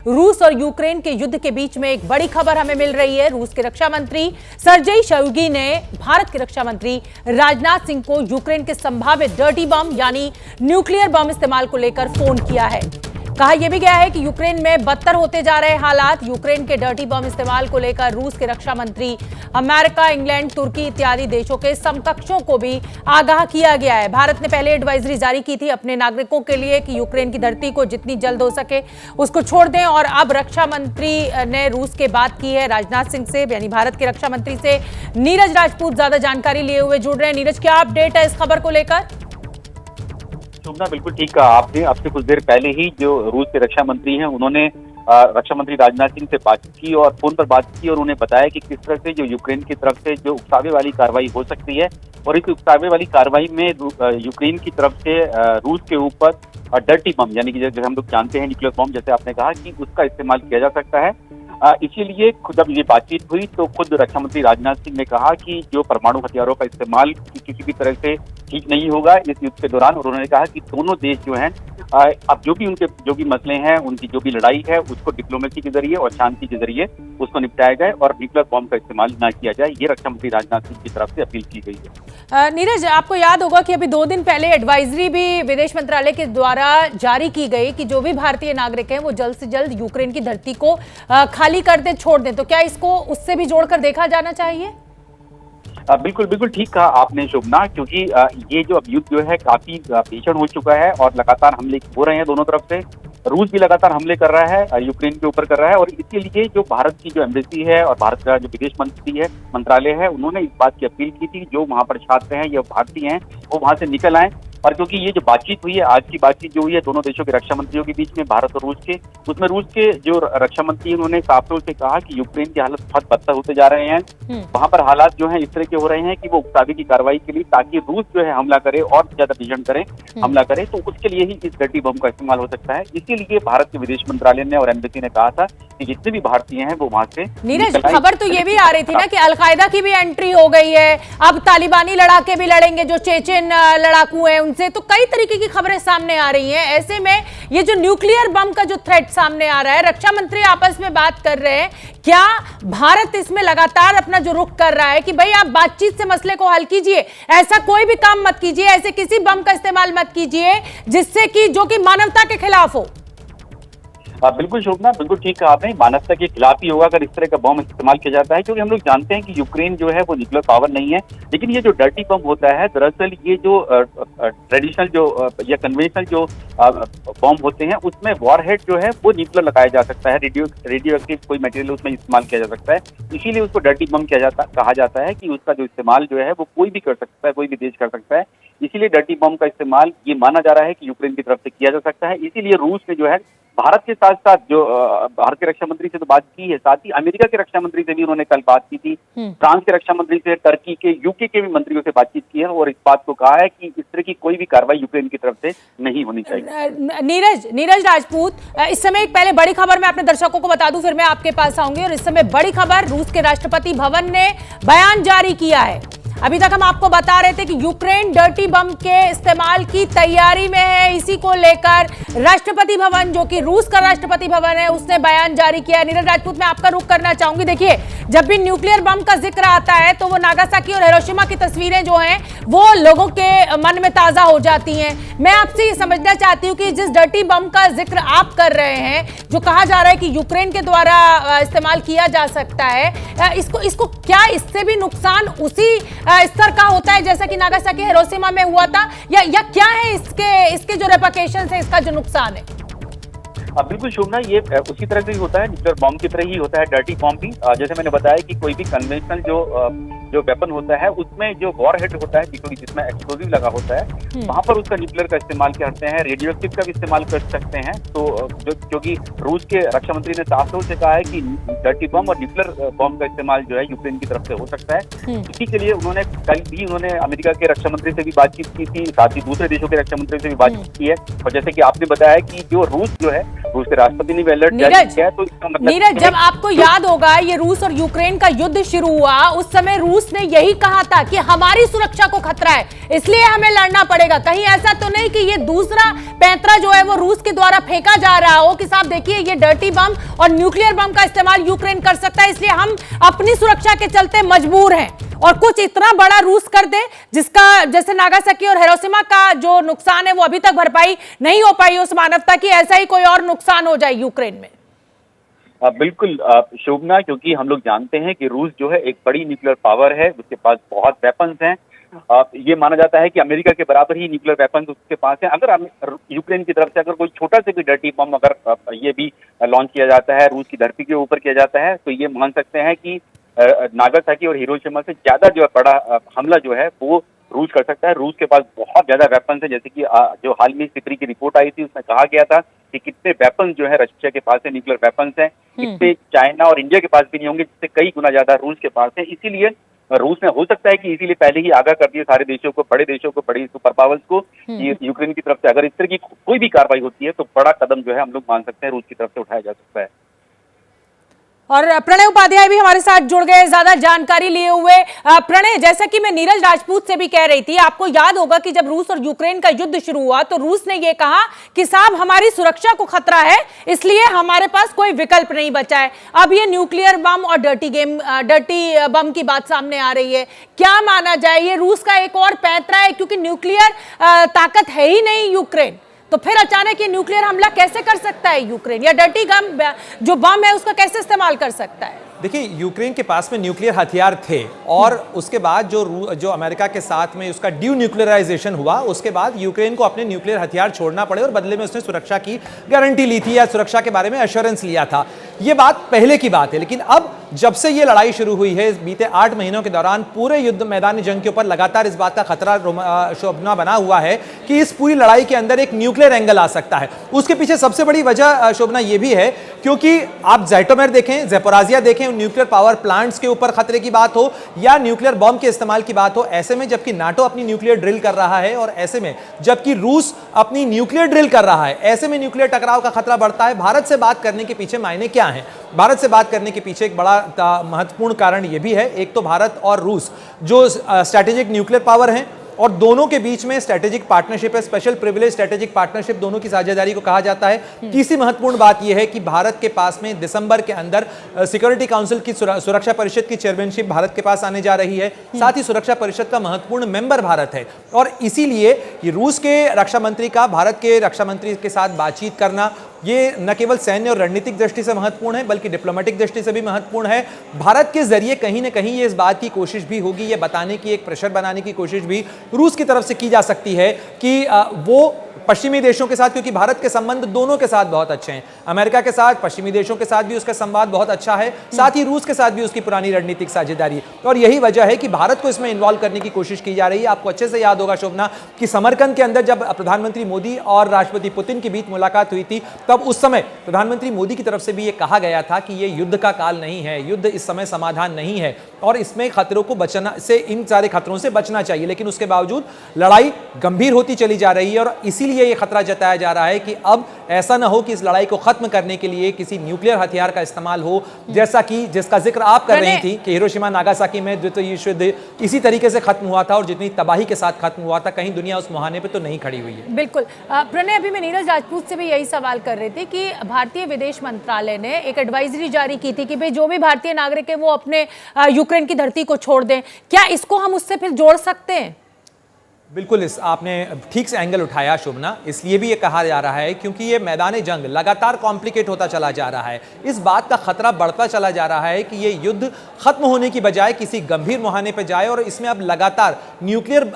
रूस और यूक्रेन के युद्ध के बीच में एक बड़ी खबर हमें मिल रही है। रूस के रक्षा मंत्री सर्जेई शोइगु ने भारत के रक्षा मंत्री राजनाथ सिंह को यूक्रेन के संभावित डर्टी बम यानी न्यूक्लियर बम इस्तेमाल को लेकर फोन किया है। कहा यह भी गया है कि यूक्रेन में बदतर होते जा रहे हालात। यूक्रेन के डर्टी बम इस्तेमाल को लेकर रूस के रक्षा मंत्री अमेरिका, इंग्लैंड, तुर्की इत्यादि देशों के समकक्षों को भी आगाह किया गया है। भारत ने पहले एडवाइजरी जारी की थी अपने नागरिकों के लिए कि यूक्रेन की धरती को जितनी जल्द हो सके उसको छोड़ दें, और अब रक्षा मंत्री ने रूस के बात की है राजनाथ सिंह से, यानी भारत के रक्षा मंत्री से। नीरज राजपूत ज्यादा जानकारी लिए हुए जुड़ रहे हैं। नीरज, क्या अपडेट है इस खबर को लेकर? शुभना, बिल्कुल ठीक कहा आपने। अब से कुछ देर पहले ही जो रूस के रक्षा मंत्री हैं उन्होंने रक्षा मंत्री राजनाथ सिंह से बातचीत की और फोन पर बात की, और उन्हें बताया कि किस तरह से जो यूक्रेन की तरफ से जो उकसावे वाली कार्रवाई हो सकती है, और इस उकसावे वाली कार्रवाई में यूक्रेन की तरफ से रूस के ऊपर डर्टी बम यानी कि जैसे हम लोग जानते हैं न्यूक्लियर बम, जैसे आपने कहा कि उसका इस्तेमाल किया जा सकता है। इसीलिए जब ये बातचीत हुई तो खुद रक्षा मंत्री राजनाथ सिंह ने कहा कि जो परमाणु हथियारों का इस्तेमाल किसी भी तरह से ठीक नहीं होगा इस युद्ध के दौरान। और उन्होंने कहा कि दोनों देश जो हैं अब जो भी मसले हैं, उनकी जो भी लड़ाई है उसको डिप्लोमेसी के जरिए और शांति के जरिए उसको निपटाया जाए और न्यूक्लियर बम का इस्तेमाल न किया जाए। ये रक्षा मंत्री राजनाथ सिंह की तरफ से अपील की गई है। नीरज, आपको याद होगा कि अभी 2 दिन पहले एडवाइजरी भी विदेश मंत्रालय के द्वारा जारी की गई कि जो भी भारतीय नागरिक हैं वो जल्द से जल्द यूक्रेन की धरती को खाली कर दें, छोड़ दें। तो क्या इसको उससे भी जोड़कर देखा जाना चाहिए? बिल्कुल बिल्कुल ठीक कहा आपने शुभना, क्योंकि ये जो अब युद्ध जो है काफी भीषण हो चुका है और लगातार हमले हो रहे हैं दोनों तरफ से। रूस भी लगातार हमले कर रहा है, यूक्रेन के ऊपर कर रहा है, और इसके लिए जो भारत की जो एम्बेसी है और भारत का जो विदेश मंत्रालय है, उन्होंने इस बात की अपील की थी जो वहां पर छात्र हैं या भारतीय हैं वो वहां से निकल आए। और क्योंकि ये जो बातचीत हुई है, आज की बातचीत जो हुई है दोनों देशों के रक्षा मंत्रियों के बीच में, भारत और रूस के, उसमें रूस के जो रक्षा मंत्री उन्होंने साफ तौर से कहा कि यूक्रेन की हालत बहुत बदतर होते जा रहे हैं। वहां पर हालात जो हैं इस तरह के हो रहे हैं कि वो उकसावे की कार्रवाई के लिए, ताकि रूस जो है हमला करे और ज्यादा भीषण करे, हमला करे, तो उसके लिए ही इस डर्टी बम का इस्तेमाल हो सकता है। इसीलिए भारत के विदेश मंत्रालय ने और एम्बेसी ने कहा था कि जितने भी भारतीय हैं वो वहां से। नीरज, खबर तो ये भी आ रही थी ना कि अलकायदा की भी एंट्री हो गई है, अब तालिबानी लड़ाके भी लड़ेंगे जो चेचेन लड़ाकू हैं उनसे। तो कई तरीके की खबरें सामने आ रही हैं। ऐसे में ये जो न्यूक्लियर बम का जो थ्रेट सामने आ रहा है, रक्षा मंत्री आपस में बात कर रहे हैं, क्या भारत इसमें लगातार अपना जो रुख कर रहा है कि भाई आप बातचीत से मसले को हल कीजिए, ऐसा कोई भी काम मत कीजिए, ऐसे किसी बम का इस्तेमाल मत कीजिए जिससे कि जो कि मानवता के खिलाफ हो? बिल्कुल शोभना, बिल्कुल ठीक कहा आपने। मानवता के खिलाफ ही होगा अगर इस तरह का बम इस्तेमाल किया जाता है, क्योंकि हम लोग जानते हैं कि यूक्रेन जो है वो न्यूक्लियर पावर नहीं है। लेकिन ये जो डर्टी बम होता है, दरअसल ये जो ट्रेडिशनल जो या कन्वेंशनल जो बम होते हैं उसमें वॉरहेड जो है वो न्यूक्लियर लगाया जा सकता है, रेडियो एक्टिव कोई मटेरियल उसमें इस्तेमाल किया जा सकता है। इसीलिए उसको डर्टी बम कहा जाता है कि उसका जो इस्तेमाल जो है वो कोई भी कर सकता है, कोई भी देश कर सकता है। इसीलिए डर्टी बम का इस्तेमाल ये माना जा रहा है कि यूक्रेन की तरफ से किया जा सकता है। इसीलिए रूस ने जो है भारत के साथ साथ जो भारत के रक्षा मंत्री से तो बात की है, साथ ही अमेरिका के रक्षा मंत्री से भी उन्होंने कल बात की थी, फ्रांस के रक्षा मंत्री से, टर्की के, यूके के भी मंत्रियों से बातचीत की है, और इस बात को कहा है कि इस तरह की कोई भी कार्रवाई यूक्रेन की तरफ से नहीं होनी चाहिए। नीरज राजपूत, इस समय एक पहले बड़ी खबर मैं अपने दर्शकों को बता दूं, फिर मैं आपके पास आऊंगी। और इस समय बड़ी खबर, रूस के राष्ट्रपति भवन ने बयान जारी किया है। अभी तक हम आपको बता रहे थे कि यूक्रेन डर्टी बम के इस्तेमाल की तैयारी में है। इसी को लेकर राष्ट्रपति भवन, जो कि रूस का राष्ट्रपति भवन है, उसने बयान जारी किया है। नीरज राजपूत, मैं आपका रुख करना चाहूंगी। देखिए, जब भी न्यूक्लियर बम का जिक्र आता है तो वो नागासाकी और हिरोशिमा की तस्वीरें जो हैं वो लोगों के मन में ताजा हो जाती हैं। मैं आपसे ये समझना चाहती हूँ कि जिस डर्टी बम का जिक्र आप कर रहे हैं, जो कहा जा रहा है कि यूक्रेन के द्वारा इस्तेमाल किया जा सकता है, इसको क्या इससे भी नुकसान उसी स्तर का होता है जैसा कि नागासाकी हिरोशिमा में हुआ था, या क्या है इसके जो रेपरकशंस है, इसका जो नुकसान है? बिल्कुल शोभना, ये उसी तरह से ही होता है, न्यूक्लियर बॉम्ब की तरह ही होता है डर्टी बॉम्ब भी। जैसे मैंने बताया कि कोई भी कन्वेंशनल जो वेपन होता है उसमें जो वॉरहेड होता है जिसमें एक्सप्लोजिव लगा होता है, वहां पर उसका न्यूक्लियर का इस्तेमाल करते हैं, रेडियो एक्टिव का भी इस्तेमाल कर सकते हैं। तो क्योंकि रूस के रक्षा मंत्री ने साफ तौर से कहा है कि डर्टी बम और न्यूक्लियर बॉम्ब का इस्तेमाल जो है यूक्रेन की तरफ से हो सकता है। इसी के लिए कल भी उन्होंने अमेरिका के रक्षा मंत्री से भी बातचीत की थी, साथ ही दूसरे देशों के रक्षा मंत्री से भी बातचीत की है। और जैसे कि आपने बताया कि जो रूस जो है रूस के राष्ट्रपति ने भी अलर्ट जारी नीरज, किया है। तो इसका मतलब नीरज, जब आपको याद होगा ये रूस और यूक्रेन का युद्ध शुरू हुआ, उस समय रूस ने यही कहा था कि हमारी सुरक्षा को खतरा है, इसलिए हमें लड़ना पड़ेगा। कहीं ऐसा तो नहीं कि ये दूसरा पैंतरा जो है वो रूस के द्वारा फेंका जा रहा हो कि साहब देखिए ये डर्टी बम और न्यूक्लियर बम का इस्तेमाल यूक्रेन कर सकता है, इसलिए हम अपनी सुरक्षा के चलते मजबूर हैं, और कुछ इतना बड़ा रूस कर दे जिसका जैसे नागासाकी और हिरोशिमा का जो नुकसान है वो अभी तक भरपाई नहीं हो पाई उस मानवता की, ऐसा ही कोई और नुकसान हो जाए यूक्रेन में। बिल्कुल शोभना, क्योंकि हम लोग जानते हैं कि रूस जो है एक बड़ी न्यूक्लियर पावर है, उसके पास बहुत वेपन्स हैं। ये माना जाता है कि अमेरिका के बराबर ही न्यूक्लियर वेपन्स उसके पास है। अगर यूक्रेन की तरफ से अगर कोई छोटा से भी डर्टी बम अगर ये भी लॉन्च किया जाता है, रूस की धरती के ऊपर किया जाता है, तो ये मान सकते हैं कि नागासाकी और हिरोशिमा से ज्यादा जो बड़ा हमला जो है वो रूस कर सकता है। रूस के पास बहुत ज्यादा वेपन्स है, जैसे कि जो हाल में सिपरी की रिपोर्ट आई थी उसमें कहा गया था कि कितने वेपन्स जो है रशिया के पास है, न्यूक्लियर वेपन्स हैं, कितने चाइना और इंडिया के पास भी नहीं होंगे, जिससे कई गुना ज्यादा रूस के पास है। इसीलिए रूस ने हो सकता है कि इसीलिए पहले ही आगाह कर दिया सारे देशों को, बड़े देशों को, बड़ी सुपर पावर्स को, कि यूक्रेन की तरफ से अगर इस तरह की कोई भी कार्रवाई होती है तो बड़ा कदम जो है हम लोग मान सकते हैं रूस की तरफ से उठाया जा सकता है। और प्रणय उपाध्याय भी हमारे साथ जुड़ गए ज्यादा जानकारी लिए हुए। प्रणय, जैसा कि मैं नीरज राजपूत से भी कह रही थी, आपको याद होगा कि जब रूस और यूक्रेन का युद्ध शुरू हुआ तो रूस ने यह कहा कि साहब हमारी सुरक्षा को खतरा है, इसलिए हमारे पास कोई विकल्प नहीं बचा है। अब ये न्यूक्लियर बम और डर्टी बम की बात सामने आ रही है, क्या माना जाए ये रूस का एक और पैंतरा है, क्योंकि न्यूक्लियर ताकत है ही नहीं यूक्रेन, तो फिर अचानक ये न्यूक्लियर हमला कैसे कर सकता है यूक्रेन, या डर्टी जो बम है उसका कैसे इस्तेमाल कर सकता है? देखिए, यूक्रेन के पास में न्यूक्लियर हथियार थे और उसके बाद जो अमेरिका के साथ में उसका ड्यून्यूक्लियराइजेशन हुआ, उसके बाद यूक्रेन को अपने न्यूक्लियर हथियार छोड़ना पड़े और बदले में उसने सुरक्षा की गारंटी ली थी या सुरक्षा के बारे में एश्योरेंस लिया था। ये बात पहले की बात है, लेकिन अब जब से ये लड़ाई शुरू हुई है, बीते 8 महीनों के दौरान पूरे युद्ध मैदानी जंग के ऊपर लगातार इस बात का खतरा शोभना बना हुआ है कि इस पूरी लड़ाई के अंदर एक न्यूक्लियर एंगल आ सकता है। उसके पीछे सबसे बड़ी वजह शोभना ये भी है क्योंकि आप ज़ाइटोमेर देखें, ज़ेपोराजिया देखें, न्यूक्लियर पावर प्लांट्स के ऊपर खतरे की बात हो या न्यूक्लियर बम के इस्तेमाल की बात हो, ऐसे में जबकि नाटो अपनी न्यूक्लियर ड्रिल कर रहा है और ऐसे में जबकि रूस अपनी न्यूक्लियर ड्रिल कर रहा है, ऐसे में न्यूक्लियर टकराव का खतरा बढ़ता है। भारत से बात करने के पीछे मायने क्या है? भारत से बात करने के पीछे एक बड़ा महत्वपूर्ण कारण यह भी है, एक तो भारत और रूस जो स्ट्रैटेजिक न्यूक्लियर पावर हैं और दोनों के बीच में स्ट्रैटेजिक पार्टनरशिप है, स्पेशल प्रिविलेज स्ट्रैटेजिक पार्टनरशिप दोनों की साझेदारी को कहा जाता है। तीसरी महत्वपूर्ण बात यह है कि भारत के पास में दिसंबर के अंदर सिक्योरिटी काउंसिल की सुरक्षा परिषद की चेयरमैनशिप भारत के पास आने जा रही है, साथ ही सुरक्षा परिषद का महत्वपूर्ण मेंबर भारत है और इसीलिए ये रूस के रक्षा मंत्री का भारत के रक्षा मंत्री के साथ बातचीत करना ये न केवल सैन्य और रणनीतिक दृष्टि से महत्वपूर्ण है बल्कि डिप्लोमेटिक दृष्टि से भी महत्वपूर्ण है। भारत के जरिए कहीं न कहीं ये इस बात की कोशिश भी होगी, ये बताने की, एक प्रेशर बनाने की कोशिश भी रूस की तरफ से की जा सकती है कि वो पश्चिमी देशों के साथ, क्योंकि भारत के संबंध दोनों के साथ बहुत अच्छे हैं, अमेरिका के साथ, पश्चिमी देशों के साथ भी उसका संवाद बहुत अच्छा है, साथ ही रूस के साथ भी उसकी पुरानी रणनीतिक साझेदारी, और यही वजह है कि भारत को इसमें इन्वॉल्व करने की कोशिश की जा रही है। आपको अच्छे से याद होगा शोभना कि समरकंद के अंदर जब प्रधानमंत्री मोदी और राष्ट्रपति पुतिन के बीच मुलाकात हुई थी, तब उस समय प्रधानमंत्री मोदी की तरफ से भी यह कहा गया था कि यह युद्ध का काल नहीं है, युद्ध इस समय समाधान नहीं है और इसमें खतरों को बचना से, इन सारे खतरों से बचना चाहिए। लेकिन उसके बावजूद लड़ाई गंभीर होती चली जा रही है और इसीलिए यह खतरा जताया जा रहा है कि अब ऐसा ना हो कि इस लड़ाई को खत्म करने के लिए किसी न्यूक्लियर हथियार का इस्तेमाल हो, जैसा कि जिसका जिक्र आप कर रही थी कि हिरोशिमा नागासाकी में द्वितीय विश्व युद्ध इसी तरीके से खत्म हुआ था और जितनी तबाही के साथ खत्म हुआ था, कहीं दुनिया उस मुहाने पे तो नहीं खड़ी हुई है। बिल्कुल प्रणय, अभी मैं नीरज राजपूत से भी यही सवाल कर रही थी कि भारतीय विदेश मंत्रालय ने एक एडवाइजरी जारी की थी कि भाई जो भी भारतीय नागरिक है वो अपने यूक्रेन की धरती को छोड़ दें, क्या इसको हम उससे फिर जोड़ सकते हैं? बिल्कुल, इस आपने ठीक से एंगल उठाया शोभना, इसलिए भी ये कहा जा रहा है क्योंकि ये मैदान जंग लगातार कॉम्प्लिकेट होता चला जा रहा है, इस बात का खतरा बढ़ता चला जा रहा है कि ये युद्ध खत्म होने की बजाय किसी गंभीर मुहाने पर जाए और इसमें अब लगातार न्यूक्लियर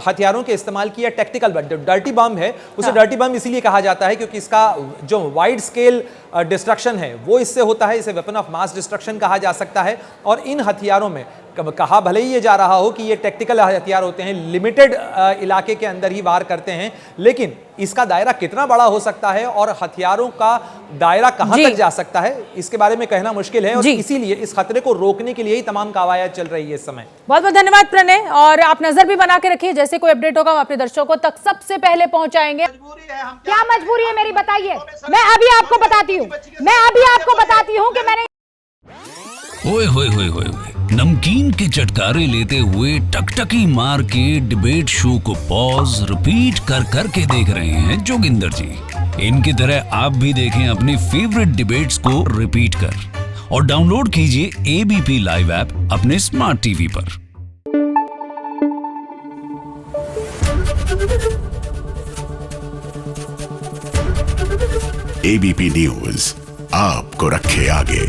हथियारों के इस्तेमाल की, टेक्टिकल डर्टी बम है उसे डर्टी बम इसीलिए कहा जाता है क्योंकि इसका जो वाइड स्केल डिस्ट्रक्शन है वो इससे होता है, इसे वेपन ऑफ मास डिस्ट्रक्शन कहा जा सकता है और इन हथियारों में कहा भले ही ये जा रहा हो कि ये टैक्टिकल हथियार होते हैं, लिमिटेड इलाके के अंदर ही वार करते हैं, लेकिन इसका दायरा कितना बड़ा हो सकता है और हथियारों का दायरा कहां तक जा सकता है, इसके बारे में कहना मुश्किल है। और इसीलिए इस खतरे को रोकने के लिए ही तमाम कवायद चल रही है इस समय। बहुत बहुत धन्यवाद प्रणय, और आप नजर भी बना के रखिए, जैसे कोई अपडेट होगा हम अपने दर्शकों तक सबसे पहले पहुंचाएंगे। क्या मजबूरी है मेरी, बताइए। मैं अभी आपको बताती हूँ कि मैंने ओए होए होए होए, नमकीन के चटकारे लेते हुए टकटकी मार के डिबेट शो को पॉज रिपीट कर कर के देख रहे हैं जोगिंदर जी। इनकी तरह आप भी देखें अपनी फेवरेट डिबेट्स को रिपीट कर, और डाउनलोड कीजिए एबीपी लाइव ऐप अपने स्मार्ट टीवी पर। एबीपी न्यूज आपको रखे आगे।